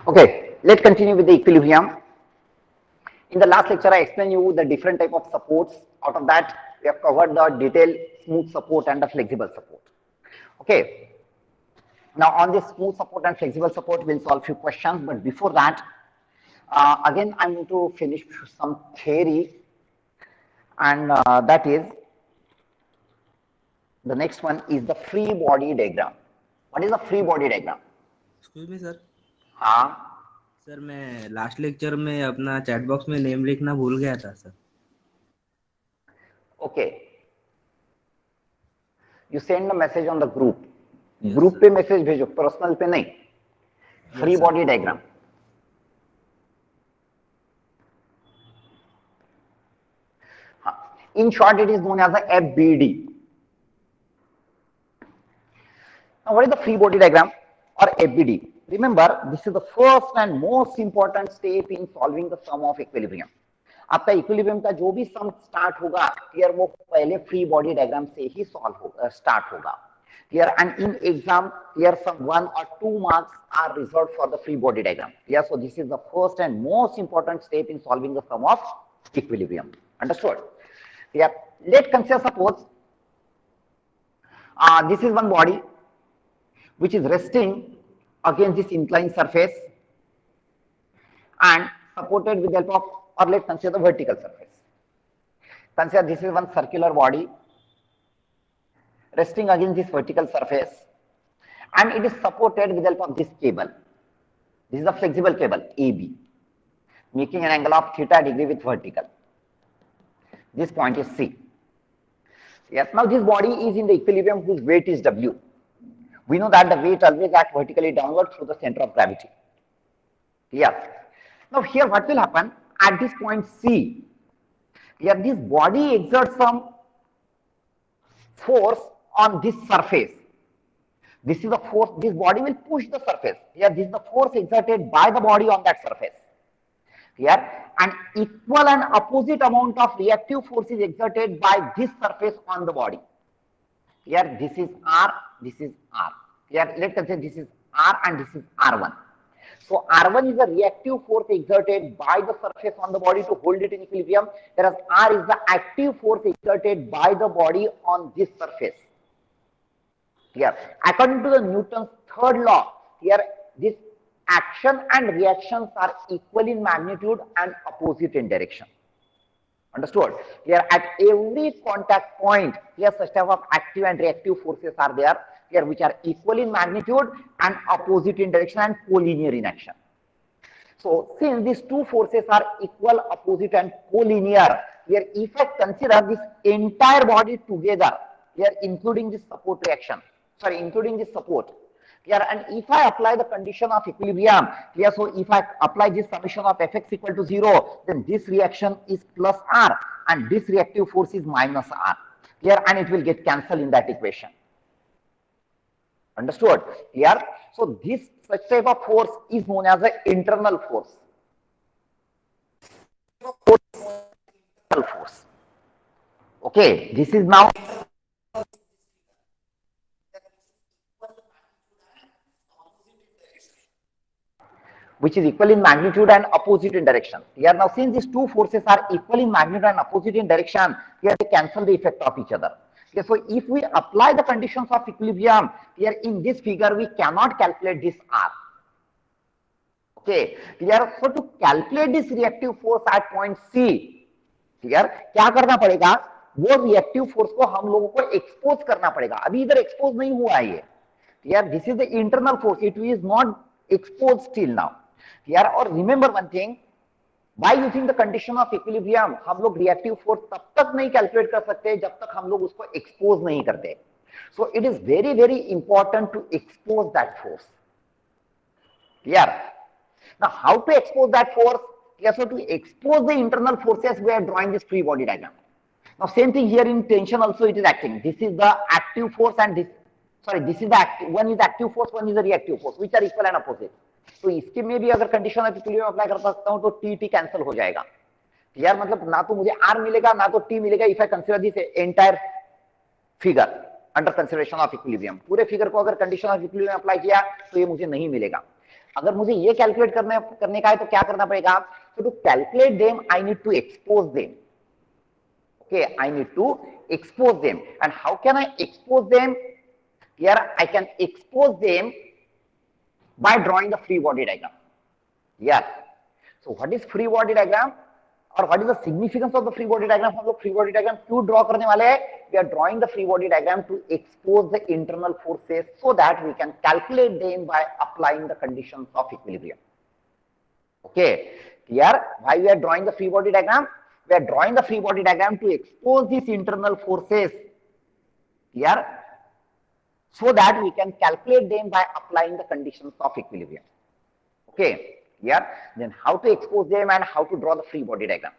Okay, let's continue with the equilibrium. In the last lecture, I explained you the different type of supports. Out of that, we have covered the detailed smooth support and the flexible support. Okay. Now, on this smooth support and flexible support, we'll solve few questions. But before that, again, I'm going to finish some theory, and that is the next one is the free body diagram. What is the free body diagram? Excuse me sir हाँ. Sir मैं last lecture में अपना chat box में name लिखना भूल गया था sir. Okay. You send a message on the group. Yes, group sir. पे मैसेज भेजो, पर्सनल पे नहीं. Free sir. Body diagram. In short, it is known as the FBD. Now, what is the free body diagram or FBD? Remember, this is the first and most important step in solving the sum of equilibrium. आपका equilibrium का जो भी सम start होगा, clear, वो पहले free body diagram से ही solve होगा, start होगा. Clear, and in exam, clear, some 1 or 2 marks are reserved for the free body diagram. Clear, so this is the first and most important step in solving the sum of equilibrium. Understood? Clear. Let's consider, suppose this is one body which is resting against this inclined surface and supported with the help of, or let's consider the vertical surface. Consider this is one circular body resting against this vertical surface, and it is supported with the help of this cable. This is a flexible cable AB, making an angle of theta degree with vertical. This point is C. Yes, now this body is in the equilibrium whose weight is W. We know that the weight always acts vertically downward through the center of gravity. Yes. Now here what will happen at this point C? Here this body exerts some force on this surface. This is the force, this body will push the surface. Here this is the force exerted by the body on that surface. Here an equal and opposite amount of reactive force is exerted by this surface on the body. Here this is R, this is R. Here let's consider this is R and this is R1. So R1 is the reactive force exerted by the surface on the body to hold it in equilibrium, whereas R is the active force exerted by the body on this surface. Here, according to the Newton's third law, here this action and reactions are equal in magnitude and opposite in direction. Understood? Here at every contact point, here such type of active and reactive forces are there, here which are equal in magnitude and opposite in direction and collinear in action. So since these two forces are equal, opposite and collinear, here if I consider this entire body together, here including this support reaction, sorry, including this support, here, and if I apply the condition of equilibrium, here, so if I apply this summation of Fx equal to 0, then this reaction is plus R and this reactive force is minus R. Here, and it will get cancelled in that equation. Understood? Here, so this such type of force is known as the internal force. Okay, this is now which is equal in magnitude and opposite in direction. Here now since these two forces are equal in magnitude and opposite in direction, here they cancel the effect of each other. Okay, so if we apply the conditions of equilibrium, here in this figure we cannot calculate this R. Okay, here so to calculate this reactive force at point C, here क्या करना पड़ेगा, वो reactive force को हम लोगों को expose करना पड़ेगा. अभी इधर expose नहीं हुआ है ये. Here this is the internal force, it is not exposed till now. Here, or remember one thing, by using the condition of equilibrium, हम लोग reactive force तब तक नहीं calculate कर सकते जब तक हम लोग उसको expose नहीं करते. So it is very very important to expose that force. Clear? Now how to expose that force? Yes, so to expose the internal forces, we are drawing this free body diagram. Now same thing here in tension also it is acting. This is the active force and this, sorry, this is the active, one is the active force, one is the reactive force, which are equal and opposite. तो इसके में भी अगर condition of equilibrium apply कर सकता हूं तो T cancel हो जाएगा. यार मतलब ना तो मुझे आर मिलेगा ना तो टी मिलेगा if I consider this entire figure under consideration of equilibrium. पूरे फिगर को अगर कंडीशन ऑफ इक्विलिब्रियम अप्लाई किया तो ये मुझे नहीं मिलेगा. अगर मुझे ये कैलकुलेट करने का है तो क्या करना पड़ेगा? So to calculate them, I need to expose them. Okay, I need to expose them. And how can I expose them? Here I can expose them by drawing the free body diagram. Yeah. So what is free body diagram? और what is the significance of the free body diagram? हम लोग free body diagram क्यों draw करने वाले हैं? We are drawing the free body diagram to expose the internal forces so that we can calculate them by applying the conditions of equilibrium. Okay, here why we are drawing the free body diagram? We are drawing the free body diagram to expose these internal forces here so that we can calculate them by applying the conditions of equilibrium. Okay, here then how to expose them and how to draw the free body diagram.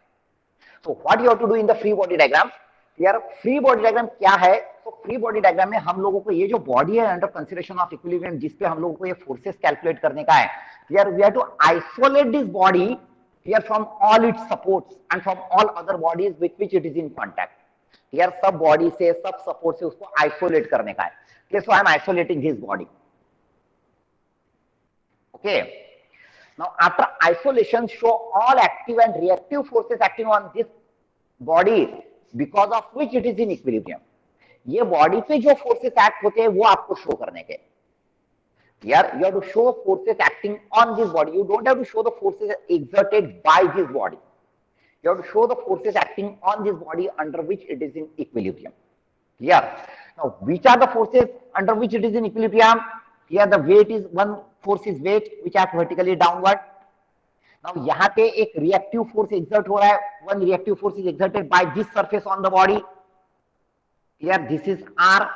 So what you have to do in the free body diagram? Here free body diagram क्या है? तो free body diagram में हम लोगों को ये जो body है अंडर कंसीडरेशन ऑफ इक्विलिब्रियम जिस पे हम लोगों को ये फोर्सेस कैलकुलेट करने का है, here we have to isolate this body here from all its supports and from all other bodies with which it is in contact. Here सब बॉडी से सब सपोर्ट से उसको आइसोलेट करने का है. Okay, so I am isolating his body. Okay. Now after isolation, show all active and reactive forces acting on this body because of which it is in equilibrium. ये body पे जो forces act होते हैं वो आपको show करने के. Here you have to show forces acting on this body. You don't have to show the forces exerted by this body. You have to show the forces acting on this body under which it is in equilibrium. Here, now which are the forces under which it is in equilibrium? Here the weight is one force is weight which acts vertically downward. Now यहाँ पे एक reactive force exert हो रहा है. One reactive force is exerted by this surface on the body. Here this is R,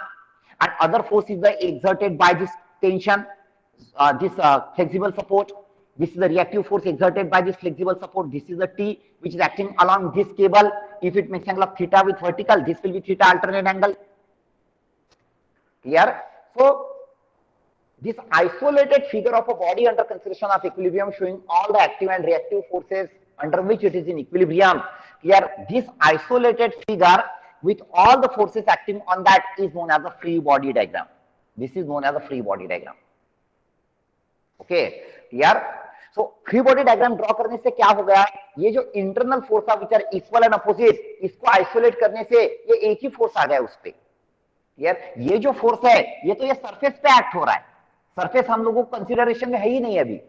and other force is the exerted by this tension, this flexible support. This is the reactive force exerted by this flexible support. This is the T which is acting along this cable. If it makes angle of theta with vertical, this will be theta alternate angle. Here, so this isolated figure of a body under consideration of equilibrium showing all the active and reactive forces under which it is in equilibrium. Here, this isolated figure with all the forces acting on that is known as the free body diagram. This is known as the free body diagram. Okay, here. So free body diagram draw करने से क्या हो गया? ये जो internal force are which are equal and opposite, इसको isolate करने से ये एक ही force आ गया उस पे. यार ये जो फोर्स है ये तो ये सरफेस पे एक्ट हो रहा है. सरफेस हम लोगों को कंसीडरेशन में है ही नहीं अभी.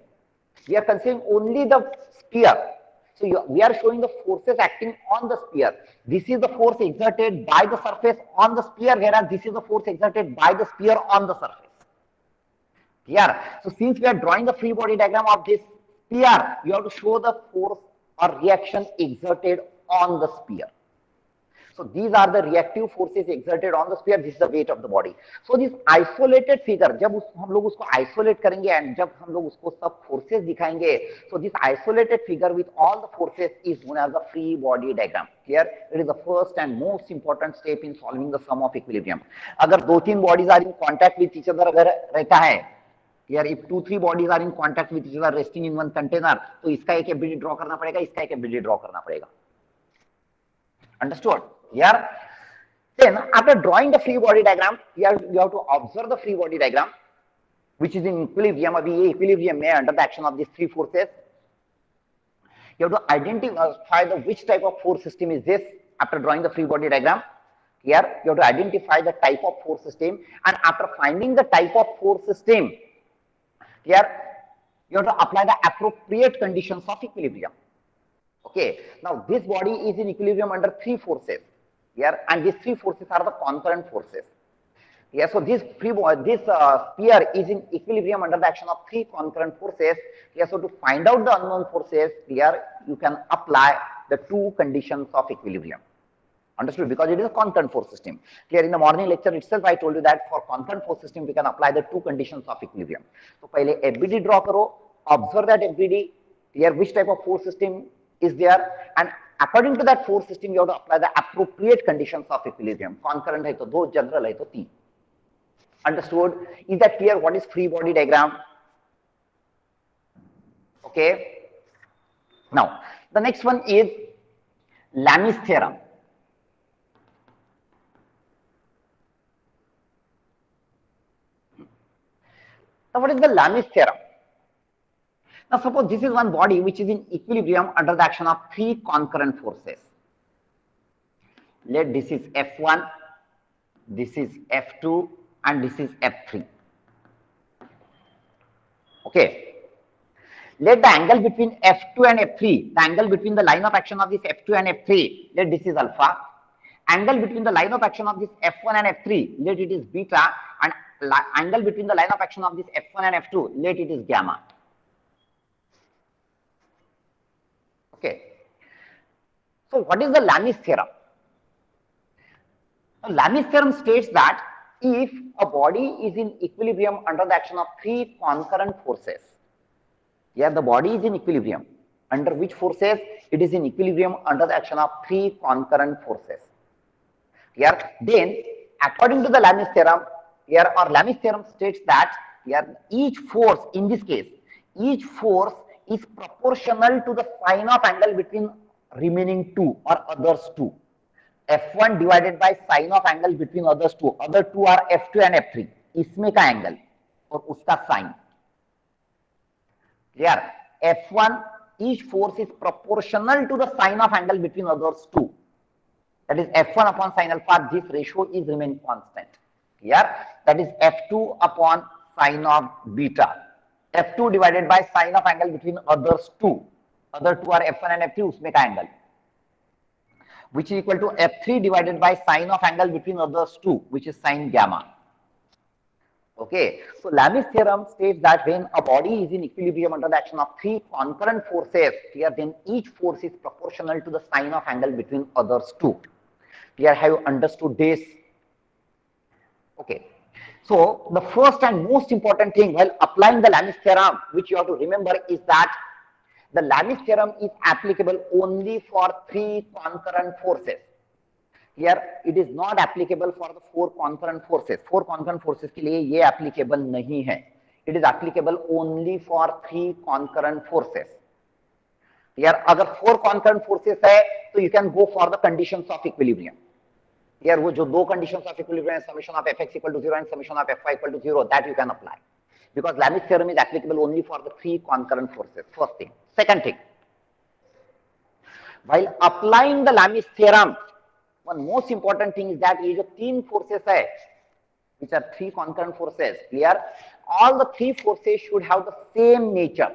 We are considering only the sphere. So we are showing the forces acting on the sphere. This is the force exerted by the surface on the sphere, whereas this is the force exerted by the sphere on the surface. Here, so since we are drawing the free body diagram of this sphere, you have to show the force or reaction exerted on the sphere. So these are the reactive forces exerted on the sphere. This is the weight of the body. So this isolated figure, जब हम लोग उसको isolate करेंगे and जब हम लोग उसको सब forces दिखाएंगे, so this isolated figure with all the forces is known as the free body diagram. Here it is the first and most important step in solving the sum of equilibrium. अगर दो तीन bodies are in contact with each other अगर रहता है, here if 2-3 bodies are in contact with each other resting in one container, तो इसका एक FBD draw करना पड़ेगा, इसका एक FBD draw करना पड़ेगा. Understood? Here, then after drawing the free body diagram, here you have to observe the free body diagram, which is in equilibrium. अभी ये equilibrium में under the action of these three forces. You have to identify the which type of force system is this after drawing the free body diagram. Here you have to identify the type of force system, and after finding the type of force system, here you have to apply the appropriate conditions of equilibrium. Okay, now this body is in equilibrium under three forces here, and these three forces are the concurrent forces. Yeah, so this sphere is in equilibrium under the action of three concurrent forces. Yeah, so to find out the unknown forces, here you can apply the two conditions of equilibrium. Understood? Because it is a concurrent force system. Here in the morning lecture itself, I told you that for concurrent force system, we can apply the two conditions of equilibrium. So, पहले FBD draw करो, observe that FBD. Here, which type of force system is there, and according to that force system, you have to apply the appropriate conditions of equilibrium. Concurrent है तो दो, general है तो तीन. Understood? Is that clear? What is free body diagram? Okay. Now, the next one is Lamys theorem. Now, what is the Lamys theorem? Now suppose this is one body which is in equilibrium under the action of three concurrent forces. Let this is F1, this is F2 and this is F3. Okay. Let the angle between F2 and F3, the angle between the line of action of this F2 and F3, let this is alpha. Angle between the line of action of this F1 and F3, let it is beta, and angle between the line of action of this F1 and F2, let it is gamma. Okay. So what is the Lamys theorem? Lamys theorem states that if a body is in equilibrium under the action of three concurrent forces, here the body is in equilibrium. Under which forces? It is in equilibrium under the action of three concurrent forces. Here, then, according to the Lamys theorem, here or Lamys theorem states that here each force, in this case, each force is proportional to the sine of angle between remaining two or others two. F1 divided by sine of angle between others two. Other two are F2 and F3. इसमें का angle और उसका sine. Here, F1, each force is proportional to the sine of angle between others two. That is F1 upon sine alpha, this ratio is remain constant. Here, that is F2 upon sine of beta. F2 divided by sine of angle between others two. Other two are F1 and F3, उसमें का angle. Which is equal to F3 divided by sine of angle between others two, which is sine gamma. Okay, so Lamys theorem states that when a body is in equilibrium under the action of three concurrent forces, here then each force is proportional to the sine of angle between others two. Here, have you understood this? Okay, so the first and most important thing while applying the Lamys theorem, which you have to remember, is that the Lamys theorem is applicable only for three concurrent forces. Here it is not applicable for the four concurrent forces. Four concurrent forces के लिए ये applicable नहीं है. It is applicable only for three concurrent forces. Here अगर four concurrent forces है, तो you can go for the conditions of equilibrium. Here वो जो दो conditions of equilibrium, summation of fx equal to 0 and summation of fy equal to 0, that you can apply. Because Lamys theorem is applicable only for the three concurrent forces. First thing. Second thing, while applying the Lamys theorem, one most important thing is that ये जो तीन forces है, which are three concurrent forces, clear? All the three forces should have the same nature.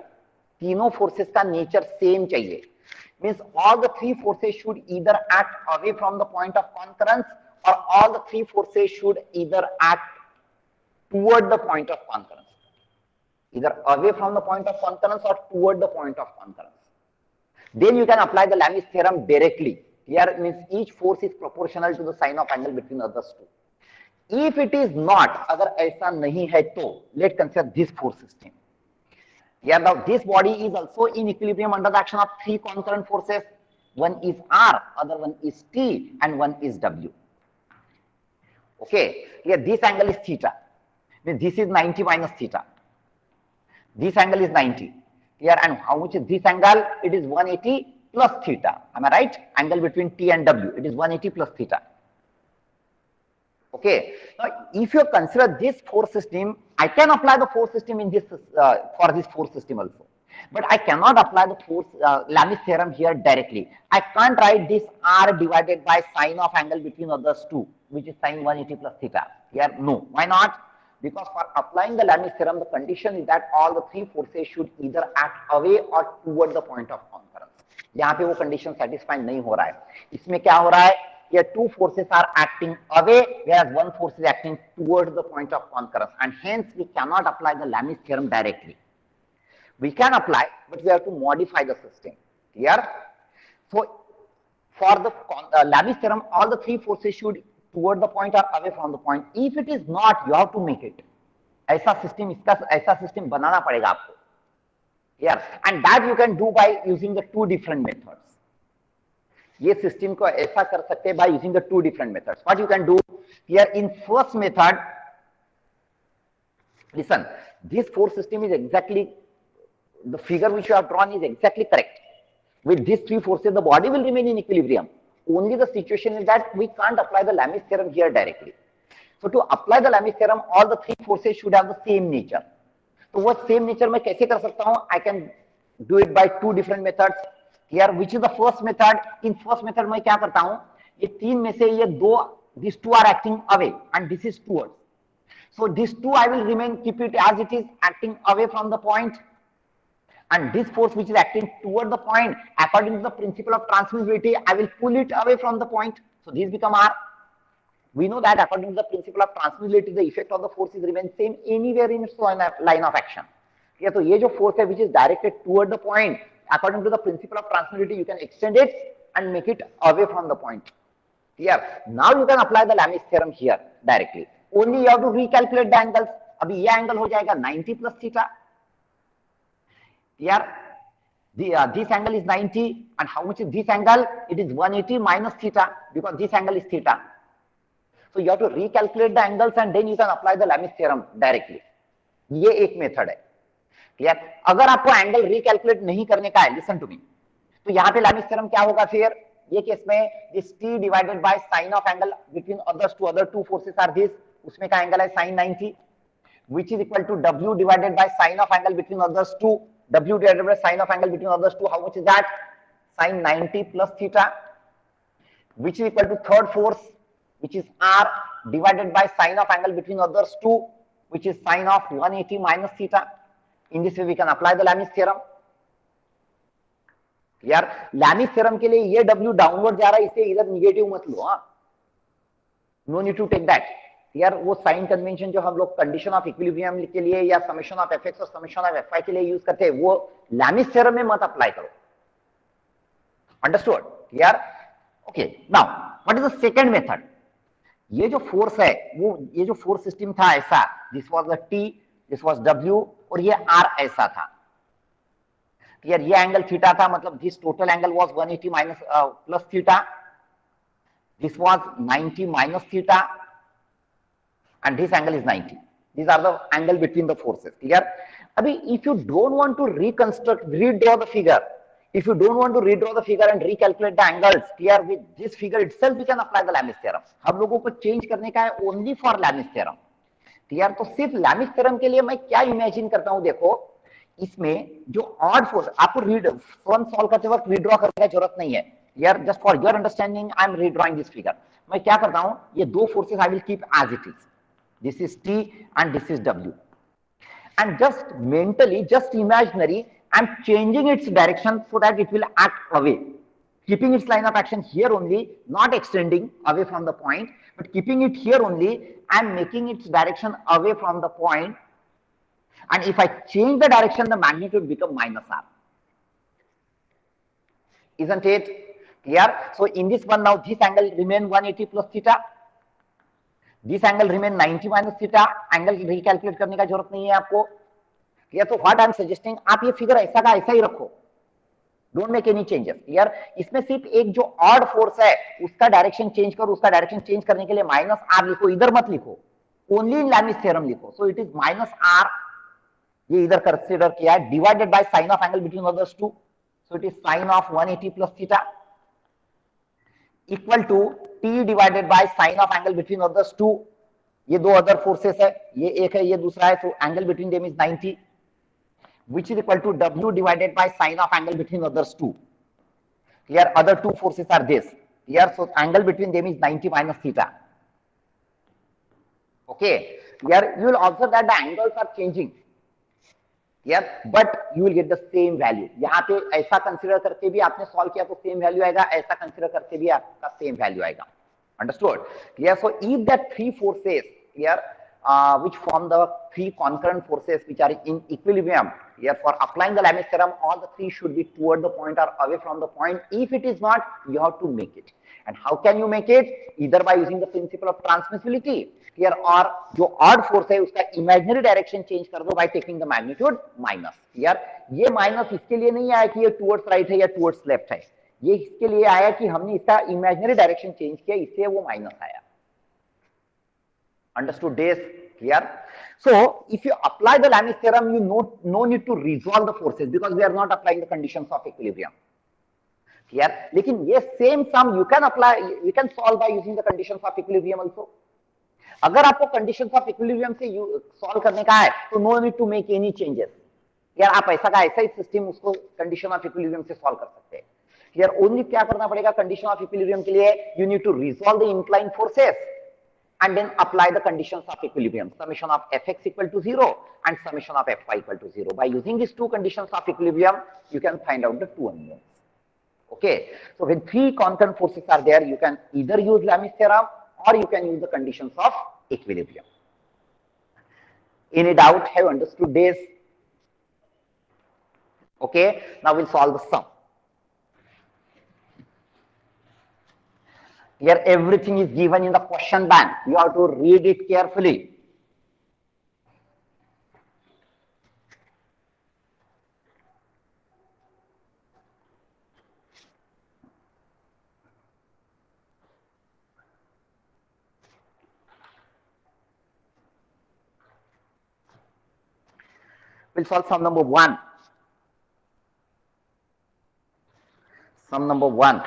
तीनों forces का nature same चाहिए. Means all the three forces should either act away from the point of concurrence, or all the three forces should either act toward the point of concurrence. Either away from the point of concurrence or toward the point of concurrence. Then you can apply the Lamys theorem directly. Here it means each force is proportional to the sine of angle between others two. If it is not, अगर ऐसा नहीं है तो, let's consider this force system. Here now this body is also in equilibrium under the action of three concurrent forces. One is R, other one is T, and one is W. Okay, here this angle is theta. Means this is 90 minus theta. This angle is 90. Here, and how much is this angle? It is 180 plus theta. Am I right? Angle between T and W. It is 180 plus theta. Okay. Now, if you consider this force system, I can apply the force system in this for this force system also. But I cannot apply the force Lamys theorem here directly. I can't write this R divided by sine of angle between others two, which is sine 180 plus theta. Here, no. Why not? Because for applying the Lamys theorem, the condition is that all the three forces should either act away or toward the point of concurrence. यहाँ पे वो condition satisfy नहीं हो रहा है. इसमें क्या हो रहा है? Here two forces are acting away, whereas one force is acting towards the point of concurrence, and hence we cannot apply the Lamys theorem directly. We can apply, but we have to modify the system. Clear? So for the Lamys theorem, all the three forces should toward the point or away from the point. If it is not, you have to make it. ऐसा system बनाना पड़ेगा आपको. Here, and that you can do by using the two different methods. ये system को ऐसा कर सकते हैं by using the two different methods. What you can do here in first method, listen, this force system is exactly, the figure which you have drawn is exactly correct. With these three forces, the body will remain in equilibrium. Only the situation is that we can't apply the Lamys theorem here directly. So to apply the Lamys theorem, all the three forces should have the same nature. तो वो same nature मैं कैसे कर सकता हूँ? I can do it by two different methods. Here, which is the first method? In first method मैं क्या करता हूँ, ये तीन में से ये दो, these two are acting away and this is towards. So these two I will remain, keep it as it is, acting away from the point, and this force which is acting toward the point, according to the principle of transmissibility, I will pull it away from the point. So these become R. We know that according to the principle of transmissibility, the effect of the force is remain same anywhere in its line of action. Yeah, so ये जो force है which is directed toward the point, according to the principle of transmissibility, you can extend it and make it away from the point. Clear? Now you can apply the Lamys theorem here directly. Only you have to recalculate the angles. अभी ये angle हो जाएगा 90 plus theta. Here, this angle is 90, and how much is this angle? It is 180 minus theta, because this angle is theta. So you have to recalculate the angles and then you can apply the Lamys theorem directly. ये एक method है. Clear? अगर आपको angle recalculate नहीं करने का है, listen to me, तो यहाँ पे Lamys theorem क्या होगा फिर? ये केस में this t divided by sin of angle between other two forces are this, उसमें का एंगल है sin 90, which is equal to w divided by sin of angle between others two. W divided by sin of angle between others two, how much is that? Sin 90 plus theta, which is equal to third force, which is R divided by sin of angle between others two, which is sin of 180 minus theta. In this way we can apply the Lamys theorem. यार Lamys theorem के लिए ये W downward जा रहा है, इसे इधर negative मत लो. हाँ, no need to take that. यार वो साइन कन्वेंशन जो हम लोग कंडीशन ऑफ इक्विलिब्रियम के लिए या समेशन ऑफ एफ एक्स और समेशन ऑफ एफ वाई के लिए यूज करते हैं, वो Lamys theorem में मत अप्लाई करो. अंडरस्टूड? यार okay. Now what is the second method? ये जो फोर्स है, वो ये जो फोर्स सिस्टम था ऐसा, this was the T, this was W, और ये आर ऐसा था. यार ये एंगल थीटा था, मतलब this total angle was 180 minus plus theta, this was 90 minus theta, and this angle is 90. These are the angle between the forces. Clear? Abhi, if you don't want to redraw the figure, if you don't want to redraw the figure and recalculate the angles, clear, with this figure itself we can apply the Lamys theorem. हम लोगों को change करने का है only for Lamys theorem. Clear? तो सिर्फ Lamys theorem के लिए मैं क्या इमेजिन करता हूं, देखो इसमें जो ऑड फोर्स, आपको फॉर्म सॉल्व करते वक्त रीड्रॉ करने की जरूरत नहीं है. यार just for your understanding I am redrawing this figure. मैं क्या करता हूं, ये दो forces I will keep as it is. This is T and this is W, and just mentally, just imaginary, I'm changing its direction so that it will act away, keeping its line of action here only, not extending away from the point, but keeping it here only and making its direction away from the point. And if I change the direction, the magnitude become minus R. Isn't it clear? So in this one now, this angle remain 180 plus theta. This angle remain 90 minus theta. Angle recalculate करने का जरूरत नहीं है आपको. Clear? तो what I am suggesting, आप ये figure ऐसा का ऐसा ही रखो, don't make any changes. Clear? इसमें सिर्फ एक जो ऑड फोर्स है उसका डायरेक्शन चेंज करो, उसका डायरेक्शन चेंज करने के लिए माइनस आर लिखो, इधर मत लिखो, ओनली इन Lamys theorem लिखो. So it is minus R, ये इधर कंसीडर किया है, divided by sine of angle between others two, so it is sine of 180 plus theta, equal to T divided by sine of angle between others two. ये दो other forces है, ये एक है ये दूसरा है, तो angle between them is 90, which is equal to w divided by sine of angle between others two. Here other two forces are this. Here so angle between them is 90 minus theta. Okay. Here you will observe that the angles are changing. Here but you will get the same value. यहाँ पे ऐसा consider करके भी आपने solve किया तो same value आएगा, ऐसा कंसीडर करके भी आपका सेम वैल्यू आएगा. Understood? Here so if that three forces here which form the three concurrent forces which are in equilibrium, here for applying the Lamys theorem, all the three should be toward the point or away from the point. If it is not, you have to make it. And how can you make it? Either by using the principle of transmissibility here, or जो odd force है उसका imaginary direction change कर दो by taking the magnitude minus. Here ये minus इसके लिए नहीं आया कि ये towards right है या towards left है, ये इसके लिए आया कि हमने इसका imaginary direction change किया, इससे वो minus आया. Understood this? Clear? So if you apply the Lamys theorem, you no need to resolve the forces because we are not applying the conditions of equilibrium. Clear? लेकिन ये same sum you can apply, you can solve by using the conditions of equilibrium also. अगर आपको conditions of equilibrium से solve करने का है तो no need to make any changes. यार आप ऐसा का ऐसा ही सिस्टम उसको कंडीशन ऑफ इक्विलिब्रियम से सॉल्व कर सकते हैं। यार ओनली क्या करना पड़ेगा कंडीशन ऑफ इक्विलिब्रियम के लिए, you need to resolve the incline forces and then apply the conditions of equilibrium, summation of fx equal to 0 and summation of fy equal to 0. By using these two conditions of equilibrium, you can find out the two unknowns. Okay, so when three concurrent forces are there, you can either use Lamys theorem or you can use the conditions of equilibrium. Any doubt? Have you understood this? Okay, now we'll solve the sum. Here everything is given in the question bank. You have to read it carefully. We'll solve sum number 1. Sum number 1.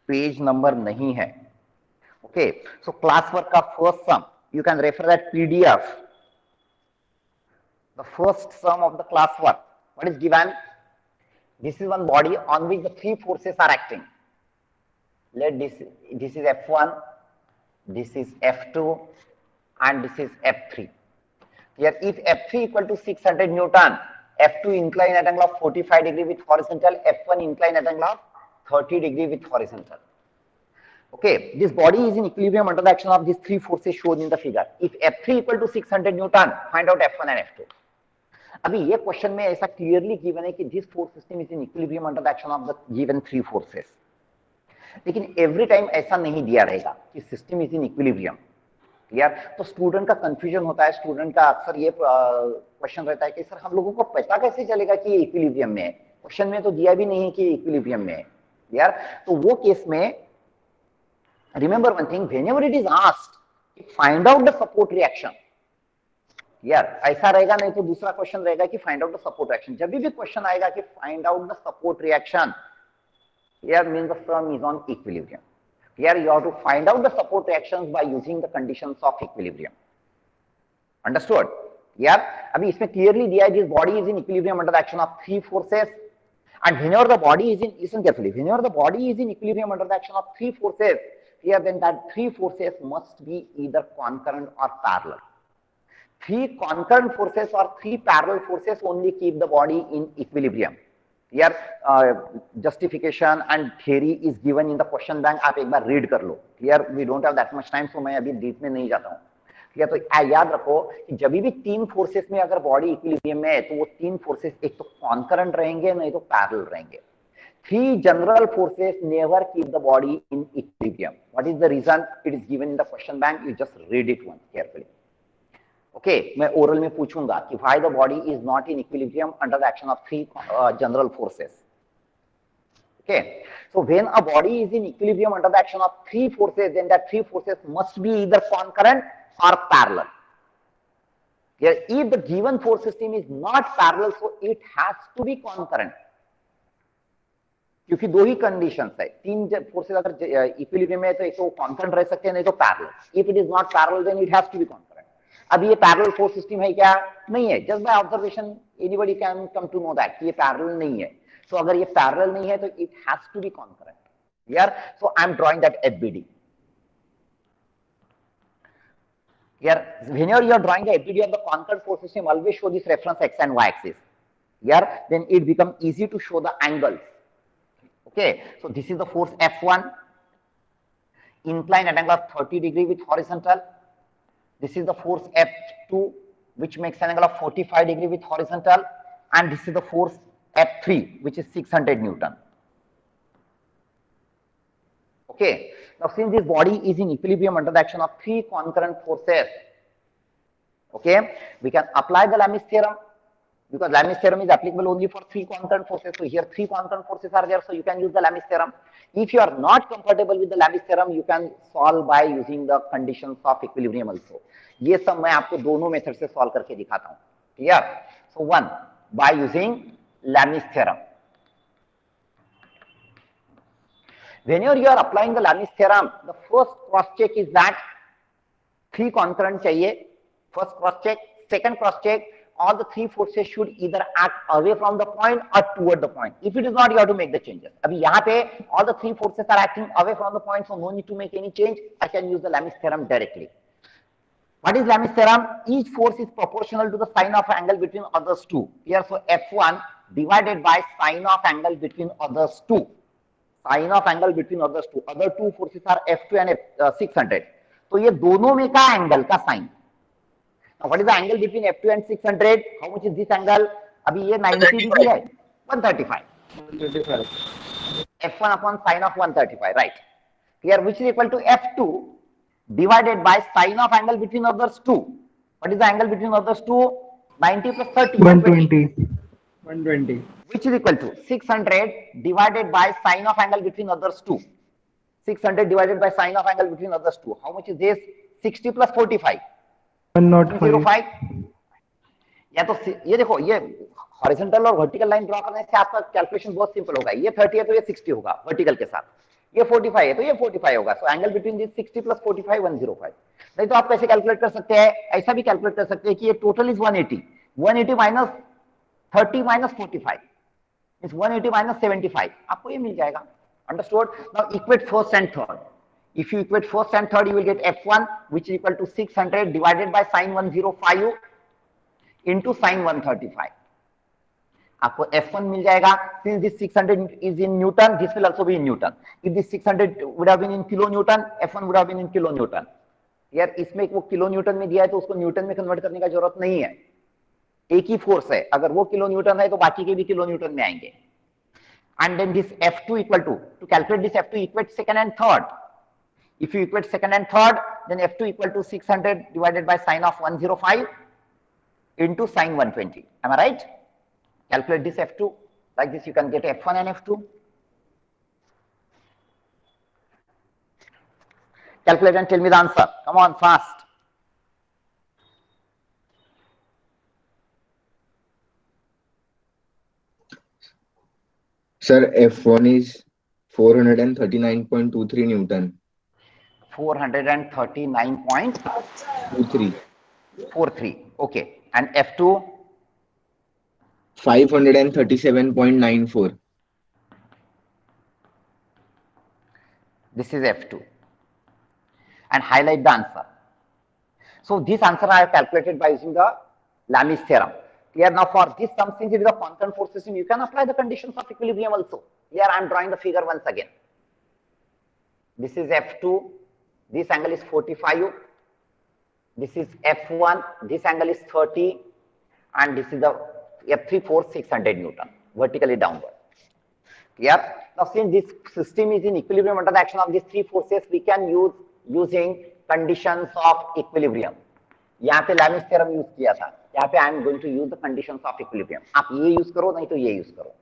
Page number नहीं है. Okay, so class work का first sum, you can refer that PDF. The first sum of the class work, what is given? This is one body on which the three forces are acting. Let this is F1, this is F2, and this is F3. Here, if F3 equal to 600 Newton, F2 incline at angle of 45 degree with horizontal, F1 incline at angle of 30 degree with horizontal. Okay, this body is in equilibrium under the action of these three forces shown in the figure. If F3 equal to 600 Newton, find out F1 and F2. अभी ये question में ऐसा clearly given है कि this force system is in equilibrium under the action of the given three forces. लेकिन every time ऐसा नहीं दिया रहेगा कि सिस्टम इज इन इक्विलिब्रियम. यार तो स्टूडेंट का कंफ्यूजन होता है. स्टूडेंट का अक्सर ये क्वेश्चन रहता है कि सर हम लोगों को पता कैसे चलेगा कि ये इक्विलिब्रियम में है. क्वेश्चन में तो दिया भी नहीं है कि इक्विलिब्रियम में है. यार तो वो केस में remember one thing, whenever it is asked find out the support reaction. यार ऐसा रहेगा, नहीं तो दूसरा क्वेश्चन रहेगा कि find out the support reaction. जब भी क्वेश्चन आएगा कि find out the support reaction, यार means the sum is on equilibrium. Here you have to find out the support reactions by using the conditions of equilibrium. Understood? Yeah. अभी इसमें clearly दिया है this body is in equilibrium under the action of three forces, and whenever the body is in, listen carefully, whenever the body is in equilibrium under the action of three forces, here then that three forces must be either concurrent or parallel. Three concurrent forces or three parallel forces only keep the body in equilibrium. यार justification and theory is given in the question bank. आप एक बार read कर लो. Clear, we don't have that much time, so मैं अभी deep में नहीं जाता हूँ. ठीक है, तो याद रखो कि जब भी तीन फोर्सेस में अगर बॉडी इक्विलिब्रियम में है तो वो तीन फोर्सेस एक तो कॉन्करेंट रहेंगे, नहीं तो पैरेलल रहेंगे. Three general forces never keep the body in equilibrium. What is the reason? It is given in the question bank. You just read it once carefully. Okay, मैं ओरल में पूछूंगा कि why the body is not in equilibrium under the action of three general forces. Okay, so when a body is in equilibrium under the action of three forces, then that three forces must be either concurrent or parallel. Here, if the given force system is not parallel, so it has to be concurrent. क्योंकि दो ही conditions है. तीन forces अगर equilibrium में है तो एक तो कॉन्करेंट रह सकते हैं, नहीं तो parallel. If it is not parallel, then it has to be concurrent. अब ये पैरेलल फोर्स सिस्टम है क्या? नहीं है. Just by observation anybody can come to know that ये पैरेलल नहीं है. तो अगर ये पैरेलल नहीं है तो it has to be concurrent. यार so I am drawing that FBD. यार whenever you are drawing the FBD of the concurrent force system, always show this reference x and y axis. Yaar then it become easy to show the angles. Okay, so this is the force F1 inclined at angle of 30 degree with horizontal. This is the force F2 which makes an angle of 45 degree with horizontal, and this is the force F3 which is 600 Newton. Okay, now since this body is in equilibrium under the action of three concurrent forces, okay, we can apply the Lamys theorem, because Lamys theorem is applicable only for three concurrent forces. So here three concurrent forces are there, so you can use the Lamys theorem. If you are not comfortable with the Lamys theorem, you can solve by using the conditions of equilibrium also. ये सब मैं आपको दोनों method से solve करके दिखाता हूँ. Clear? So one, by using Lamys theorem. Whenever you are applying the Lamys theorem, the first cross check is that 3 concurrent चाहिए. First cross check, second cross check, all the 3 forces should either act away from the point or toward the point. If it is not, you have to make the changes. अभी यहाँ पे all the 3 forces are acting away from the point, so no need to make any change. I can use the Lamins theorem directly. What is Lamins theorem? Each force is proportional to the sine of angle between others two. Here, so F1 divided by sine of angle between others two. Sine of angle between others two. Other two forces are F2 and 600. तो ये दोनों में का angle का sign. Now, what is the angle between F2 and 600? How much is this angle? अभी ये 90 degree है. 135. 135. F1 upon sine of 135, right? Here, which is equal to F2 divided by sine of angle between others two. What is the angle between others two? 90 plus 30. 120. 120. Which is equal to 600 divided by sine of angle between others two. 600 divided by sine of angle between others two. How much is this? 60 plus 45. 105. या तो ये देखो, ये horizontal और vertical line draw करने से आपका calculation बहुत सिंपल होगा. ये 30 है तो ये 60 होगा वर्टिकल के साथ. ये 45 है तो ये 45 होगा. So angle between this 60 plus 45 105. नहीं तो आप कैसे कैलकुलेट कर सकते हैं? ऐसा भी कैलकुलेट कर सकते हैं कि ये total is 180. 180 minus 30 minus 45 is 180 minus 75. आपको ये मिल जाएगा. Understood? Now equate first and third. If you equate first and third, you will get F1, which is equal to 600 divided by sine 105 into sine 135. आपको F1 मिल जाएगा. Since this 600 is in Newton, this will also be in Newton. If this 600 would have been in kilonewton, F1 would have been in kilonewton. यार इसमें वो kilo Newton में दिया है तो उसको न्यूटन में कन्वर्ट करने का जरूरत नहीं है. एक ही फोर्स है. अगर वो किलो न्यूटन है तो बाकी के भी किलो न्यूटन में आएंगे. And then this F2 equal to calculate this F2, equate second and third. If you equate second and third, then F2 equal to 600 divided by sine of 105 into sine 120. Am I right? Calculate this F2. Like this, you can get F1 and F2. Calculate and tell me the answer. Come on, fast. Sir, F1 is 439.23 Newton. 439.23. 43. Okay. And F2? 537.94. This is F2. And highlight the answer. So this answer I have calculated by using the Lamy's theorem. Here now for this sum, since it is a concurrent force system, you can apply the conditions of equilibrium also. Here I am drawing the figure once again. This is F2. This angle is 45. This is F1. This angle is 30. And this is the F3 force 600 Newton, vertically downward. Here now since this system is in equilibrium under the action of these three forces, we can use using conditions of equilibrium. यहाँ पे Lamy's theorem use किया था. यहाँ पे I am going to use the conditions of equilibrium. आप ये use करो नहीं तो ये यूज करो.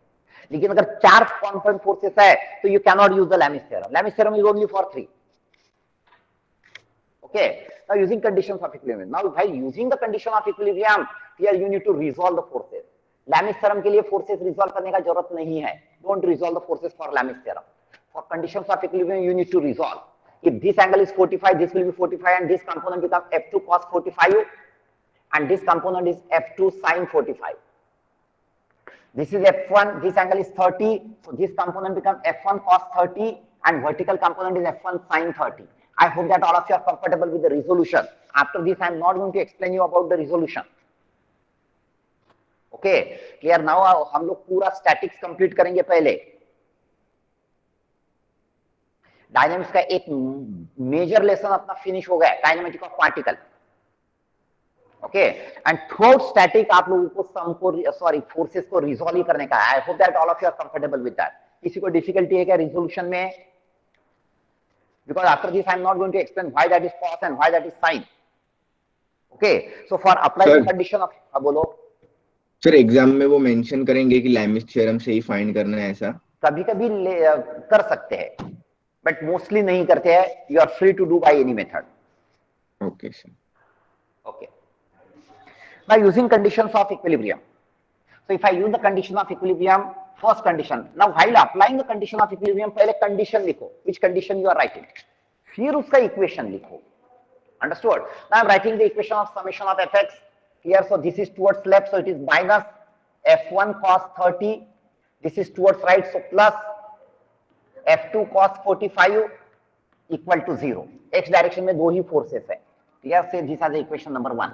लेकिन अगर चार concurrent forces है तो you cannot use the Lamy's theorem. Lamy's theorem is only for 3. Okay. Now using conditions of equilibrium. Now by using the condition of equilibrium, here you need to resolve the forces. Lamy's theorem के लिए forces resolve करने का जरूरत नहीं है. Don't resolve the forces for Lamy's theorem. For conditions of equilibrium, you need to resolve. If this angle is 45, this will be 45, and this component becomes F2 cos 45, and this component is F2 sin 45. This is F1, this angle is 30, so this component becomes F1 cos 30, and vertical component is F1 sin 30. I hope that all of you are comfortable with the resolution. After this, I am not going to explain you about the resolution. Okay, clear? Now हम लोग पूरा statics complete करेंगे पहले. Dynamics का एक major lesson अपना finish हो गया, dynamics of particle. Okay, and third static आप लोगों को सम को फोर्सेस को रिजॉल्व ही करने का है. I hope that all of you are comfortable with that. किसी को डिफिकल्टी है क्या रिजोल्यूशन में? Because after this I am not going to explain why that is cos and why that is sine. Okay, so for apply the condition of, बोलो sir. Exam में वो mention करेंगे कि लैमिस थ्योरम से ही find करना है, ऐसा कभी कभी कर सकते हैं, बट मोस्टली नहीं करते हैं. You are free to do by any method. Okay sir. Okay. By using conditions of equilibrium. So if I use the condition of equilibrium, first condition. Now while applying the condition of equilibrium, पहले condition लिखो. Which condition you are writing? फिर उसका equation लिखो. Understood? Now I'm writing the equation of summation of fx here. So this is towards left, so it is minus f1 cos 30. This is towards right, so plus f2 cos 45 equal to 0. X direction में दो ही forces है. Here say this as equation number 1.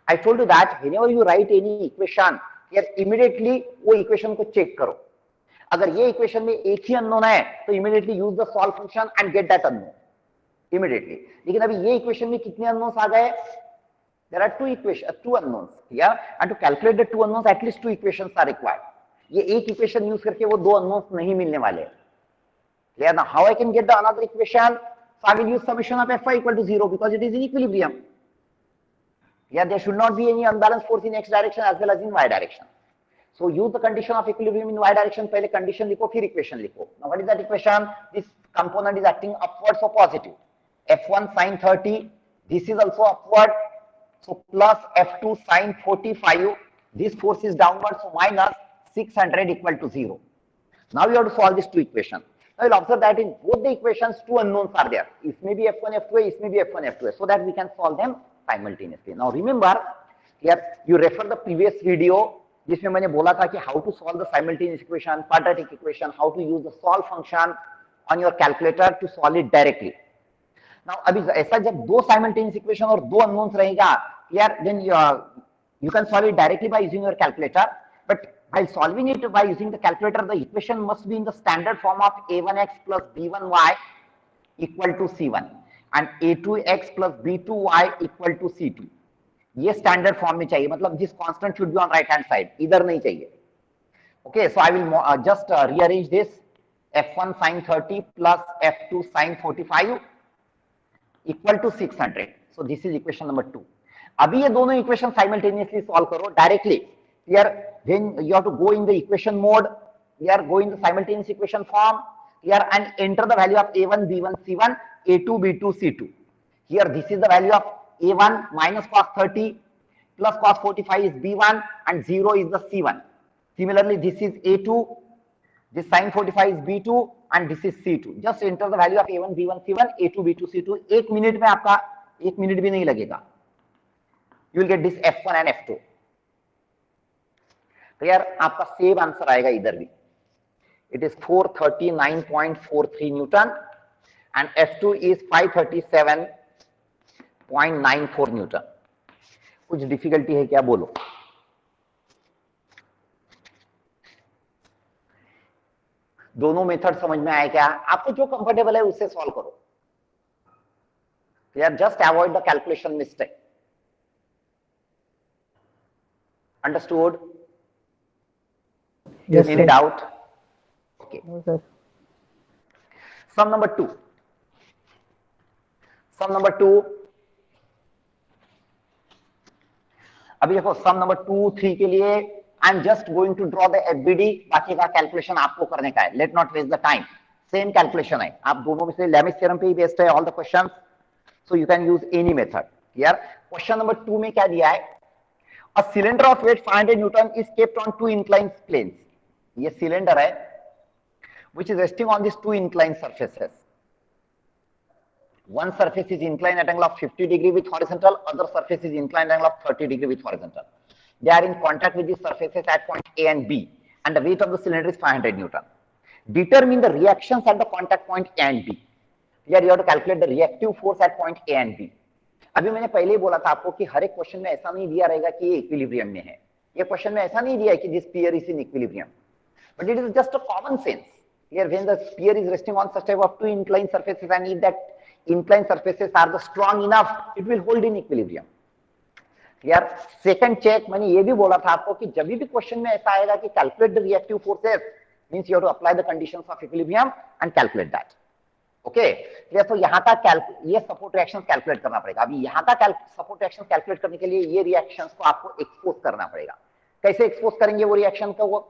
I told you that whenever you write any equation, here immediately वो equation को check करो. अगर ये equation में एक ही unknown है, तो immediately use the solve function and get that unknown immediately. लेकिन अभी ये equation में कितने unknowns आ गए? There are two unknowns here, and to calculate the two unknowns, at least two equations are required. ये एक equation use करके वो दो unknowns नहीं मिलने वाले. Clear? Now how I can get the another equation? So I will use summation of Fy equal to 0 because it is in equilibrium. Yeah, there should not be any unbalanced force in x direction as well as in y direction. So use the condition of equilibrium in y direction. पहले condition लिखो, फिर equation लिखो. Now what is that equation? This component is acting upward, so positive. F1 sin 30. This is also upward, so plus F2 sin 45. This force is downward, so minus 600 equal to 0. Now you have to solve these two equations. Now you'll observe that in both the equations, two unknowns are there. It may be F1, F2, it may be F1, F2, so that we can solve them simultaneously. Now remember, here you refer the previous video, जिसमें मैंने बोला था कि how to solve the simultaneous equation, quadratic equation, how to use the solve function on your calculator to solve it directly. Now अभी ऐसा जब दो simultaneous equation और दो unknowns रहेगा, here then you can solve it directly by using your calculator. But while solving it by using the calculator, the equation must be in the standard form of a1x plus b1y equal to c1 and a2x plus b2y equal to c2. ये standard form में चाहिए, मतलब this constant should be on right hand side, इधर नहीं चाहिए. Okay, so I will just rearrange this. f1 sin 30 plus f2 sin 45 equal to 600. So this is equation number 2. अभी ये दोनों इक्वेशन साइमल्टेनियसली सॉल्व करो directly. Here then you have to go in the equation mode. Here go in the simultaneous equation form. Here and enter the value of a1 b1 c1, a2 b2 c2. Here this is the value of a1 minus cos 30 plus cos 45 is b1 and 0 is the c1. Similarly, this is a2, this sin 45 is b2 and this is c2. Just enter the value of a1 b1 c1, a2 b2 c2. एक minute में आपका एक minute भी नहीं लगेगा. You will get this f1 and f2. तो यार आपका सेम आंसर आएगा इधर भी. It is 439.43 Newton and f2 is 537.94 Newton. कुछ डिफिकल्टी है क्या, बोलो. दोनों मेथड समझ में आया क्या? आपको जो कंफर्टेबल है उससे सॉल्व करो. यार just avoid the calculation mistake. Understood? Yes, Any sir. doubt? Okay. No, sir. Sum number 2. Sum number 2. अभी देखो sum number 2, 3 के लिए I am just going to draw the FBD. बाकी का कैलकुलेशन आपको करने का है. Let not waste the time. Same calculation है. आप दोनों में से Lamins Theorem पे ही बेस्ड है all the questions. So you can use any method. Here question number 2 में क्या दिया है? A cylinder of weight 500 Newton is kept on two inclined planes. ये सिलेंडर है which is resting on these two inclined surfaces. One surface is inclined at angle of 50 degree with horizontal, other surface is inclined at angle of 30 degree with horizontal. They are in contact with these surfaces at point A and B, and the weight of the cylinder is 500 Newton. Determine the reactions at the contact point A and B. Here you have to calculate the reactive force at point A and B. अभी मैंने पहले ही बोला था आपको कि हर एक question में ऐसा नहीं दिया रहेगा कि ये इक्विलिब्रियम में है. ये क्वेश्चन में ऐसा नहीं दिया है कि this sphere is in equilibrium, but it is just a common sense. Here when the sphere is resting on such type of two inclined surfaces and if that inclined surfaces are the strong enough, it will hold in equilibrium. Here second check, मैंने ये भी बोला था आपको कि जब भी question में ऐसा आएगा कि calculate the reactive forces, means you have to apply the conditions of equilibrium and calculate that. Okay, तो यहाँ का ये सपोर्ट रिएक्शंस कैलकुलेट करना पड़ेगा. अभी यहाँ का सपोर्ट रिएक्शन कैलकुलेट करने के लिए ये रिएक्शंस को आपको एक्सपोज करना पड़ेगा. कैसे एक्सपोज करेंगे वो रिएक्शन को?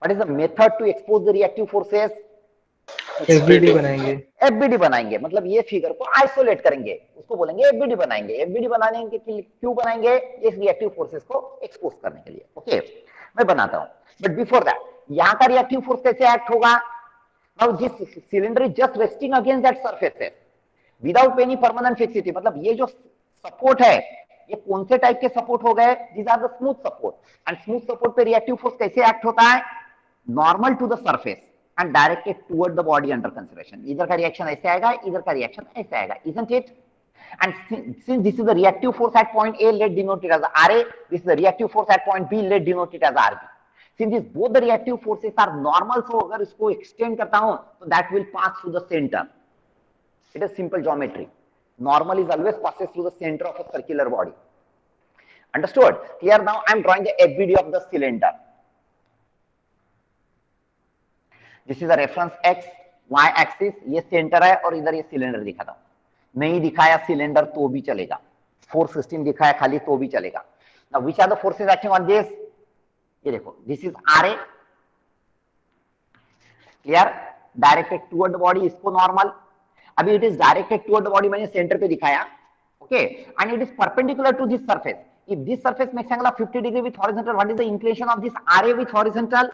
What is the method to expose the reactive forces? FBD बनाएंगे. FBD बनाएंगे, मतलब ये फिगर को आइसोलेट करेंगे, उसको बोलेंगे FBD बनाएंगे. FBD बनाने के क्यों बनाएंगे? इस रिएक्टिव फोर्सेस को एक्सपोज करने के लिए. ओके, मैं बनाता हूं. बट बिफोर दैट, यहाँ का रिएक्टिव फोर्स कैसे एक्ट होगा? Now this cylinder is just resting against that surfaces. Without any permanent fixity. मतलब ये जो सपोर्ट है ये कौन से टाइप के सपोर्ट हो गए? These are the smooth support. And smooth support पे रिएक्टिव फोर्स कैसे एक्ट होता है? Normal to the surface and directed toward the body under consideration. इधर का रिएक्शन ऐसे आएगा, इधर का रिएक्शन ऐसे आएगा, isn't it? And since this is the reactive force at point A, let denote it as RA. This is the reactive force at point B, let denote it as RB. Since this, both the reactive forces are normal, so अगर इसको extend करता हूं तो that will pass through the center. It is simple geometry. Normal is always passes through the center of a circular body. Understood? Here now I am drawing the FBD of the cylinder. This is the reference X, Y axis. ये center है और इधर ये cylinder दिखाता हूं। नहीं दिखाया cylinder तो भी चलेगा, फोर्स सिस्टम दिखाया खाली तो भी चलेगा। Now which are the forces acting on this? ये देखो, this is RA, clear, directed toward the body, इसको नॉर्मल। अभी it is directed toward the body, मैंने सेंटर पे दिखाया, okay, and it is perpendicular to this surface. If this surface makes angle of 50 degree with horizontal, what is the inclination of this RA with horizontal?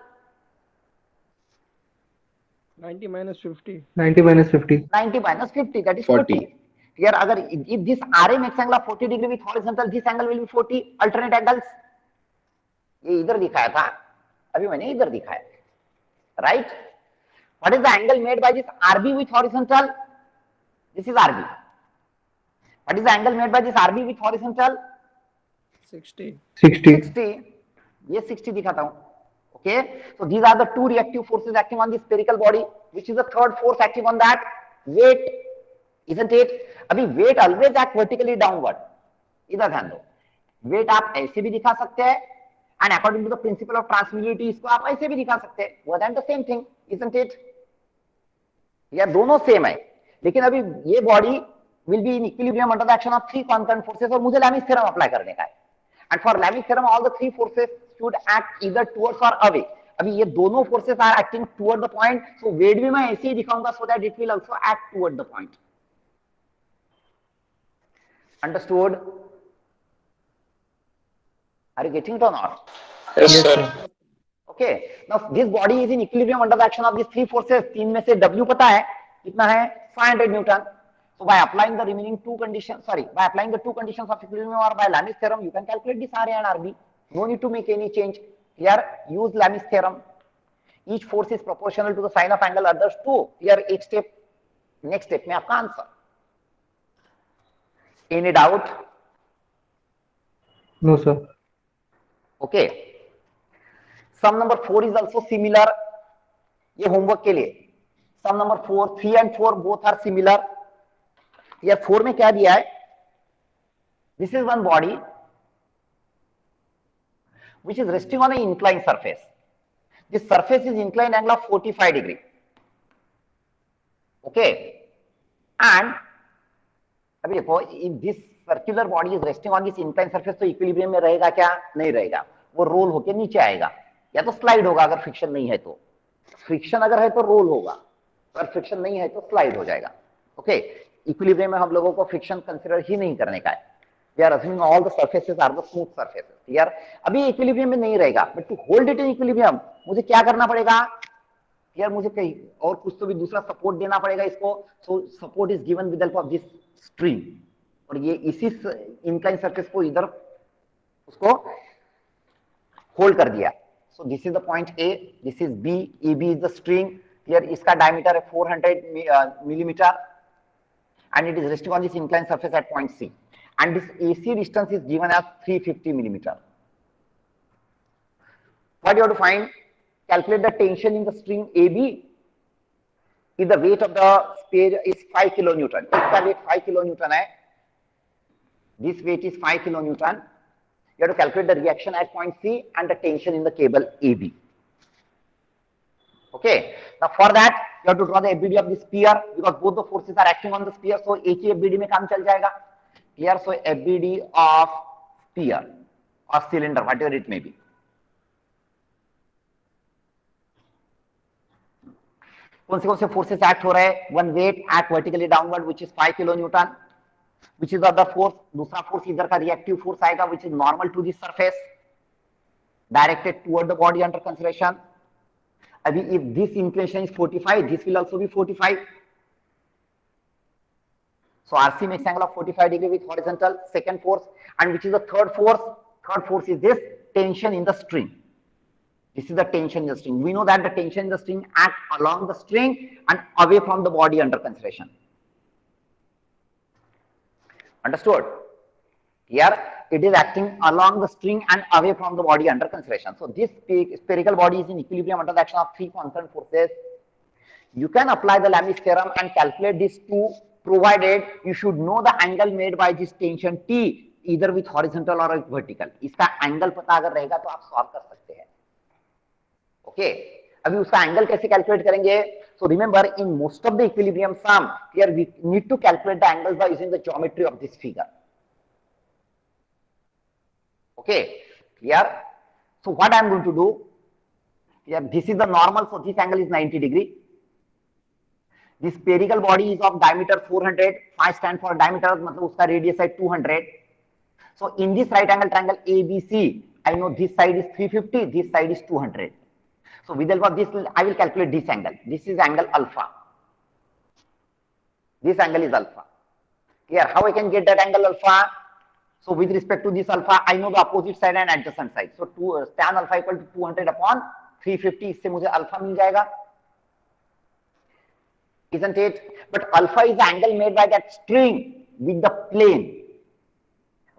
90 minus 50. 90 minus 50. 90 minus 50, that is 40. Here, अगर if this RA makes angle of 40 degree with horizontal, this angle will be 40 alternate angles. ये इधर दिखाया था, अभी मैंने इधर दिखाया, right? What is the angle made by this RB with horizontal? This is RB. What is the angle made by this RB with horizontal? 60. 60. ये 60 दिखाता हूँ. Okay, so these are the two reactive forces acting on the spherical body. Which is the third force acting on that? Weight, isn't it? अभी weight always act vertically downward. इधर ध्यान दो, weight आप ऐसे भी दिखा सकते हैं, and according to the principle of transmissibility इसको आप ऐसे भी दिखा सकते हैं. Well, then the same thing, isn't it? ये दोनों सेम है, लेकिन अभी ये body will be in equilibrium under the action of three concurrent forces और मुझे Lamys theorem अप्लाई करने का है. And for Lamys theorem, all the three forces should act either towards or away. अभी ये दोनों forces are acting toward the point, so weight भी मैं ऐसे ही दिखाऊंगा so that it will also act toward the point. Understood? Are you getting it or not? Yes, sir. Okay. Now this body is in equilibrium under the action of these three forces. तीन में से W पता है कितना है? 500 Newton. So by applying the remaining two conditions, by applying the two conditions of equilibrium or by Lamys theorem, you can calculate this RA and RB. No need to make any change. Here, use Lamys theorem. Each force is proportional to the sine of angle, others too. Here, each step, next step में आपका answer. Any doubt? No, sir. Okay. Sum number 4 is also similar. ये homework के लिए. Sum number 4, 3 and 4 both are similar. Here 4 में क्या दिया है? This is one body which is resting on an inclined surface. This surface is inclined angle of 45 degree. Okay. And अभी देखो, if this circular body is resting on this inclined surface, तो equilibrium में रहेगा क्या? नहीं रहेगा, वो role होके नीचे आएगा या तो स्लाइड होगा अगर फ्रिक्शन नहीं है तो. फ्रिक्शन अगर है तो रोल होगा, अगर फ्रिक्शन नहीं है तो स्लाइड हो जाएगा. ओके, इक्विलिब्रियम में हम लोगों को फ्रिक्शन कंसीडर ही नहीं करने का है. We are assuming all the surfaces are the smooth surfaces. यार अभी इक्विलिब्रियम में नहीं रहेगा, but to hold it in equilibrium मुझे क्या करना पड़ेगा? यार मुझे कहीं और कुछ तो भी दूसरा सपोर्ट देना पड़ेगा इसको. So support is given with help of this string, और ये इसी इंक्लाइन सरफेस को इधर उसको होल्ड कर दिया. So this is the point A, this is B, A B is the string. Clear, इसका डायमीटर है 400 millimetre and it is resting on this inclined surface at point C, and this AC distance is given as 350 millimeter. What you have to find? Calculate the tension in the string AB. If the weight of the sphere is 5 kilonewton, इसका weight 5 kilonewton है, this weight is 5 kilonewton. You have to calculate the reaction at point C and the tension in the cable AB. Okay, now for that you have to draw the FBD of the sphere because both the forces are acting on the sphere, so एक ही FBD में काम चल जाएगा. Here, so FBD of sphere or cylinder, whatever it may be. कौन से forces act हो रहे हैं? One weight act vertically downward which is 5 kilonewton, which is the other force. दूसरा force इधर का reactive force आएगा which is normal to this surface, directed toward the body under consideration. अभी if this inclination is 45, this will also be 45. So RC makes angle of 45 degree with horizontal, second force, and which is the third force? Third force is this tension in the string. This is the tension in the string. We know that the tension in the string acts along the string and away from the body under consideration. Understood? Here it is acting along the string and away from the body under consideration. So this spherical body is in equilibrium under the action of three concurrent forces. You can apply the Lamys theorem and calculate these two, provided you should know the angle made by this tension T either with horizontal or with vertical. इसका angle पता अगर रहेगा तो आप solve कर सकते हैं. Okay. अभी उसका angle कैसे calculate करेंगे? So remember, in most of the equilibrium sum, here we need to calculate the angles by using the geometry of this figure. Okay, clear? So what I am going to do? Here, this is the normal, so this angle is 90 degree. This spherical body is of diameter 400. Phi stand for diameter, मतलब उसका radius है 200. So in this right angle triangle ABC, I know this side is 350, this side is 200. So with help of this, I will calculate this angle. This is angle alpha. This angle is alpha. Here, how I can get that angle alpha? So with respect to this alpha, I know the opposite side and adjacent side. So tan alpha equal to 200 upon 350. इससे मुझे alpha मिल जाएगा. Isn't it? But alpha is the angle made by that string with the plane.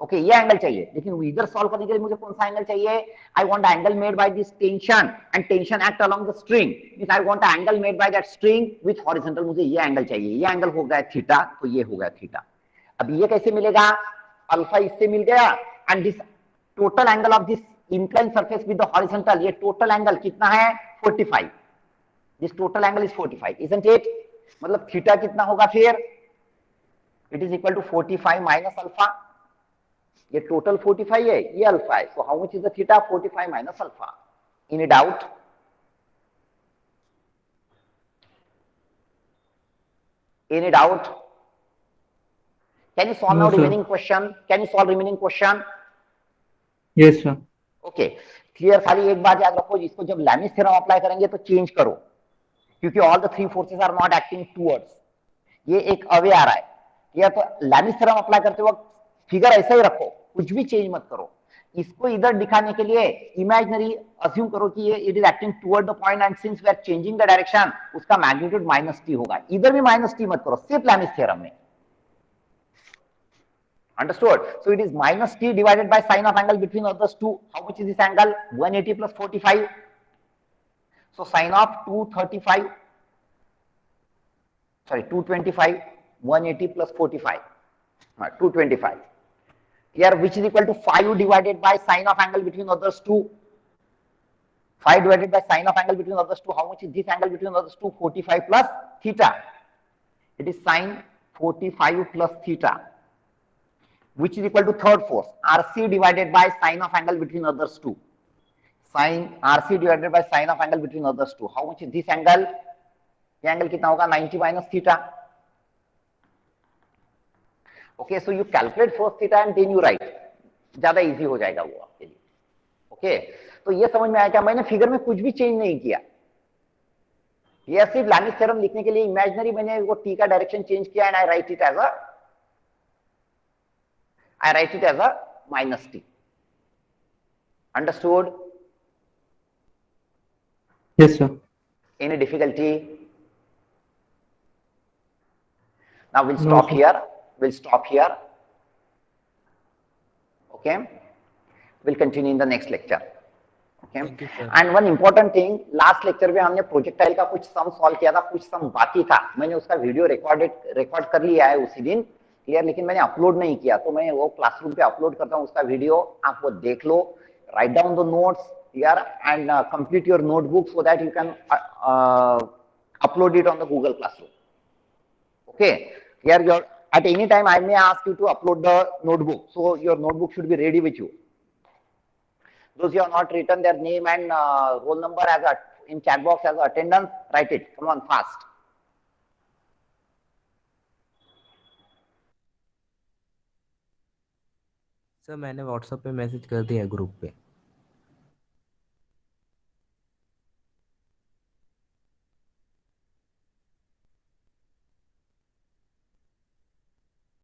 Okay, ये angle चाहिए. लेकिन इधर solve करने के लिए मुझे कौन सा angle चाहिए? I want the angle made by this tension, and tension act along the string. Means I want the angle made by that string with horizontal. मुझे ये angle चाहिए. ये angle हो गया थीटा, तो ये हो गया थीटा. अब ये कैसे मिलेगा? अल्फा इससे मिल गया, and this total angle of this inclined surface with the horizontal, ये total angle कितना है? 45. This total angle is 45, isn't it? मतलब थीटा कितना होगा फिर? It is equal to 45 minus alpha. ये total 45 है, ये अल्फा है. So how much is the theta? 45 minus alpha. Any doubt? Any doubt? Can you solve No, now sir. remaining question? Can you solve remaining question? Yes, sir. Okay. Clear? खाली एक बात याद रखो, इसको जब Lamys theorem अप्लाई करेंगे तो change करो, क्योंकि all the three forces are not acting towards. ये एक अवे आ रहा है. या तो Lamys theorem अप्लाई करते वक्त फिगर ऐसा ही रखो, कुछ भी चेंज मत करो. इसको इधर दिखाने के लिए इमेजिनरी अज्यूम करो कि ये it is acting toward the point, and since we are changing the direction, उसका मैग्नीट्यूड -t होगा. इधर भी -t मत करो, सिर्फ Lamys theorem में. Understood? So it is -t divided by sine of angle between others two. How much is this angle? 180 plus 45. So sine of 235, sorry 225, 180 plus 45, 225. Here which is equal to 5 divided by sine of angle between others two. 5 divided by sine of angle between others two. How much is this angle between others two? 45 plus theta. It is sine 45 plus theta, which is equal to third force, RC divided by sine of angle between others two. Sine RC divided by sine of angle between others two. How much is this angle? ये angle कितना होगा? 90 minus theta. Okay, so you calculate first theta and then you write. ज्यादा easy हो जाएगा वो आपके लिए. Okay, तो ये समझ में आया क्या? मैंने फिगर में कुछ भी चेंज नहीं किया. ये सिर्फ Lamys theorem लिखने के लिए इमेजिनरी मैंने वो t का डायरेक्शन चेंज किया, and I write it as a -t. Understood? Yes, sir. Any difficulty? Now we'll No, stop sir. here. We'll stop here. Okay. We'll continue in the next lecture. Okay. Thank you, sir. And one important thing, last lecture में हमने projectile का कुछ sum solve किया था, कुछ सम बाकी था. मैंने उसका वीडियो रिकॉर्ड कर लिया है उसी दिन. क्लियर? लेकिन मैंने अपलोड नहीं किया, तो मैं वो क्लासरूम पे अपलोड करता हूँ उसका वीडियो. आप वो देख लो, write down the notes here and complete your notebook so that you can upload it on the Google Classroom. Okay, here your at any time I may ask you to upload the notebook, so your notebook should be ready with you. Those who have not written their name and roll number as a in chat box as attendance, write it. Come on, fast. Sir मैंने WhatsApp पे message कर दिया group पे.